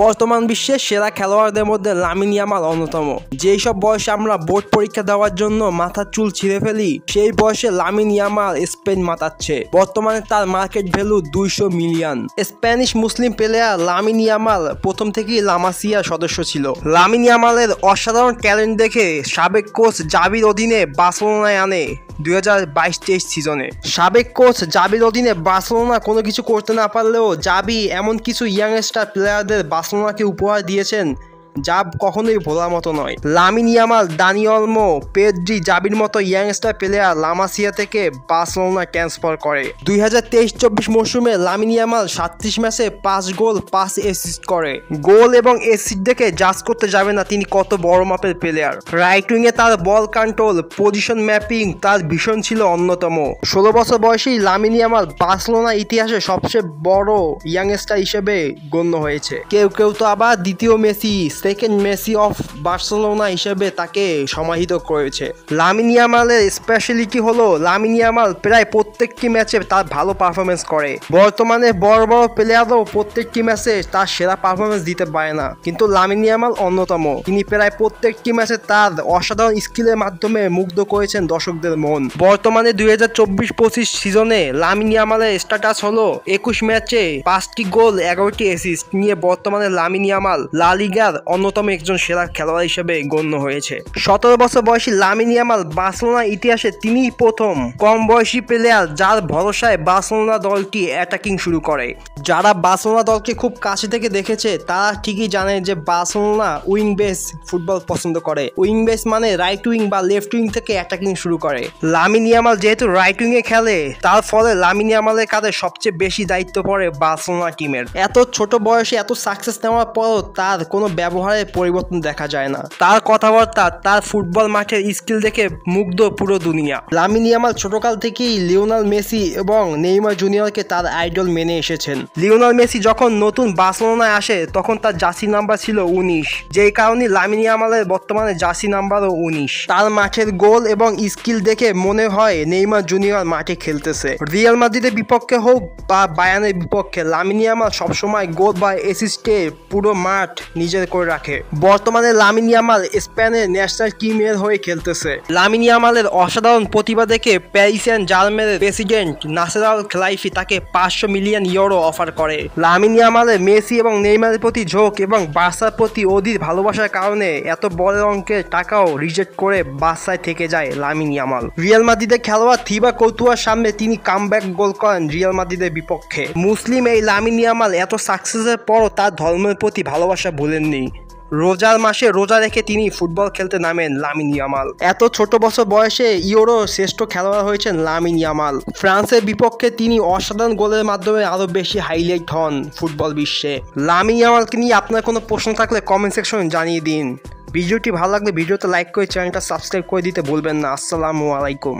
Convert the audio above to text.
বর্তমান বিশ্বের সেরা খেলোয়াড়দের মধ্যে লামিন ইয়ামাল অন্যতম। যেই সব বয়সে আমরা বোর্ড পরীক্ষা দেওয়ার জন্য মাথার চুল ছিঁড়ে ফেলি, সেই বয়সে লামিন ইয়ামাল স্পেন মাতাচ্ছে। বর্তমানে তার মার্কেট ভ্যালু 200 মিলিয়ন। স্প্যানিশ মুসলিম প্লেয়ার লামিন ইয়ামাল প্রথম থেকেই লা মাসিয়ার সদস্য ছিল। লামিন ইয়ামালের অসাধারণ ট্যালেন্ট দেখে সাবেক কোচ জাভির অধীনে বার্সেলোনায় আনে 2022-23 সিজনে। সাবেক কোচ জাভির অধীনে বার্সেলোনা কোনো কিছু করতে না পারলেও জাভি এমন কিছু ইয়াংস্টার প্লেয়ারদের বার্সেলোনাকে উপহার দিয়েছেন যা কখনোই ভোলার মতো নয়। Lamine Yamal, Dani Olmo, Pedri, জাভির মতো ইয়াংস্টার প্লেয়ার লা মাসিয়া থেকে বার্সেলোনা ট্রান্সফার করে। 2023-24 মৌসুমে লামিন ইয়ামাল 37 ম্যাচে 5 গোল 5 অ্যাসিস্ট করে। গোল এবং অ্যাসিস্ট দেখে জাজ করতে যাবে না তিনি কত বড় মাপের প্লেয়ার। রাইট উইংয়ে তার বল কন্ট্রোল, পজিশন ম্যাপিং তার ভীষণ ছিল অন্যতম। 16 বছর বয়সী লামিন ইয়ামাল বার্সেলোনা ইতিহাসে সবচেয়ে বড় ইয়াংস্টার হিসেবে গণ্য হয়েছে। কেউ কেউ তো আবার দ্বিতীয় Messi, second Messi of Barcelona হিসেবে তাকে সমাহিত করেছে। লামিন ইয়ামালের স্পেশালিটি হলো লামিন ইয়ামাল প্রায় প্রত্যেকটি ম্যাচে তার ভালো পারফরমেন্স করে। বর্তমানে বড় বড় প্লেয়ারও প্রত্যেকটি ম্যাচে তার সেরা পারফরমেন্স দিতে পারে না, কিন্তু লামিন ইয়ামাল অন্যতম। তিনি প্রায় প্রত্যেকটি ম্যাচে তার অসাধারণ স্কিলের মাধ্যমে মুগ্ধ করেছেন দর্শকদের মন। বর্তমানে 2024-25 সিজনে লামিন ইয়ামালের স্ট্যাটাস হলো 21 ম্যাচে 5টি গোল 11টি অ্যাসিস্ট নিয়ে বর্তমানে লামিন ইয়ামাল লা লিগার অন্যতম একজন সেরা খেলোয়াড় হিসেবে গণ্য হয়েছে। 17 বছর বয়সী লামিন ইয়ামাল বার্সেলোনা ইতিহাসে তিনিই প্রথম কম বয়সী প্লেয়ার যার ভরসায় বার্সেলোনা দলটি অ্যাটাকিং শুরু করে। যারা বার্সেলোনা দলকে খুব কাছে থেকে দেখেছে তারা ঠিকই জানে যে বার্সেলোনা উইং বেস ফুটবল পছন্দ করে। উইং বেস মানে রাইট উইং বা লেফট উইং থেকে অ্যাটাকিং শুরু করে। লামিন ইয়ামাল যেহেতু রাইট উইংয়ে খেলে, তার ফলে লামিন ইয়ামালের কাঁধে সবচেয়ে বেশি দায়িত্ব পড়ে বার্সেলোনা টিমের। এত ছোট বয়সে এত সাকসেস নেওয়ার পরও তার কোনো ব্যবহারের পরিবর্তন দেখা যায় না। তার কথাবার্তা, তার ফুটবল মাঠের স্কিল দেখে মুগ্ধ পুরো দুনিয়া। লামিন ইয়ামাল ছোটকাল থেকেই লিওনেল মেসি এবং নেইমার জুনিয়রকে তার আইডল মেনে এসেছেন। লিওনেল মেসি যখন নতুন বার্সেলোনায় আসে তখন তার জার্সি নাম্বার ছিল 19, যেই কারণে লামিন ইয়ামালের বর্তমানে জার্সি নাম্বারও 19। তার মাঠের গোল এবং স্কিল দেখে মনে হয় নেইমার জুনিয়র মাঠে খেলতেছে। রিয়াল মাদ্রিদের বিপক্ষে হোক বা বায়ার্নের বিপক্ষে, লামিন ইয়ামাল সবসময় গোল বা অ্যাসিস্টে পুরো মাঠ নিজের করে রাখে। বর্তমানে লামিন ইয়ামাল স্পেনের ন্যাশনাল টিমের হয়ে খেলতেছে। লামিন ইয়ামালের অসাধারণ প্রতিভা দেখে প্যারিস সেন্ট জার্মেনের প্রেসিডেন্ট নাসের আল খেলাইফি তাকে 500 মিলিয়ন ইউরো অফার করে। লামিন ইয়ামালের মেসি এবং নেইমারের প্রতি ঝোঁক এবং বার্সার প্রতি অধীর ভালোবাসার কারণে এত বড় অঙ্কের টাকাও রিজেক্ট করে বার্সায় থেকে যায় লামিন ইয়ামাল। রিয়াল মাদ্রিদের খেলোয়াড় থিবা কৌতুয়ার সামনে তিনি কামব্যাক গোল করেন রিয়াল মাদ্রিদের বিপক্ষে। মুসলিম এই লামিন ইয়ামাল এত সাকসেসের পরও তার ধর্মের প্রতি ভালোবাসা ভুলেননি। রোজার মাসে রোজা রেখে তিনি ফুটবল খেলতে নামেন লামিন ইয়ামাল। এত ছোট বছর বয়সে ইউরো শ্রেষ্ঠ খেলোয়াড় হয়েছেন লামিন ইয়ামাল। ফ্রান্সের বিপক্ষে তিনি অসাধারণ গোলের মাধ্যমে আরো বেশি হাইলাইট হন ফুটবল বিশ্বে। লামিন ইয়ামালকে নিয়ে আপনার কোনো প্রশ্ন থাকলে কমেন্ট সেকশনে জানিয়ে দিন। ভিডিওটি ভালো লাগলে ভিডিওতে লাইক করে চ্যানেলটা সাবস্ক্রাইব করে দিতে ভুলবেন না। আসসালামু আলাইকুম।